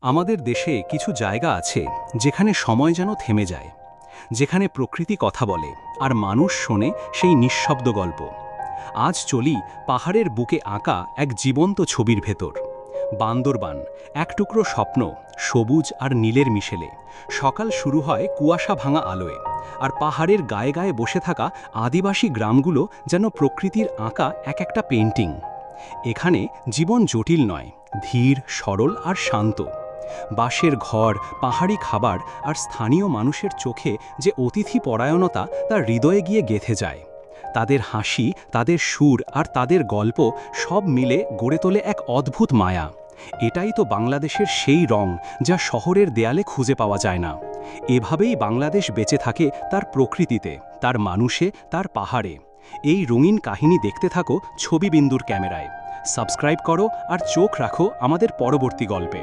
আমাদের দেশে কিছু জায়গা আছে যেখানে সময় যেন থেমে যায়, যেখানে প্রকৃতি কথা বলে আর মানুষ শোনে সেই নিঃশব্দ গল্প। আজ চলি পাহাড়ের বুকে আঁকা এক জীবন্ত ছবির ভেতর। বান্দরবান, এক টুকরো স্বপ্ন, সবুজ আর নীলের মিশেলে। সকাল শুরু হয় কুয়াশা ভাঙা আলোয়, আর পাহাড়ের গায়ে গায়ে বসে থাকা আদিবাসী গ্রামগুলো যেন প্রকৃতির আঁকা এক একটা পেইন্টিং। এখানে জীবন জটিল নয়, ধীর, সরল আর শান্ত। বাঁশের ঘর, পাহাড়ি খাবার আর স্থানীয় মানুষের চোখে যে অতিথি পরায়ণতা তা হৃদয়ে গিয়ে গেঁথে যায়। তাদের হাসি, তাদের সুর আর তাদের গল্প সব মিলে গড়ে তোলে এক অদ্ভুত মায়া। এটাই তো বাংলাদেশের সেই রং যা শহরের দেয়ালে খুঁজে পাওয়া যায় না। এভাবেই বাংলাদেশ বেঁচে থাকে তার প্রকৃতিতে, তার মানুষে, তার পাহাড়ে। এই রঙিন কাহিনী দেখতে থাকো ছবিবিন্দুর ক্যামেরায়। সাবস্ক্রাইব করো আর চোখ রাখো আমাদের পরবর্তী গল্পে।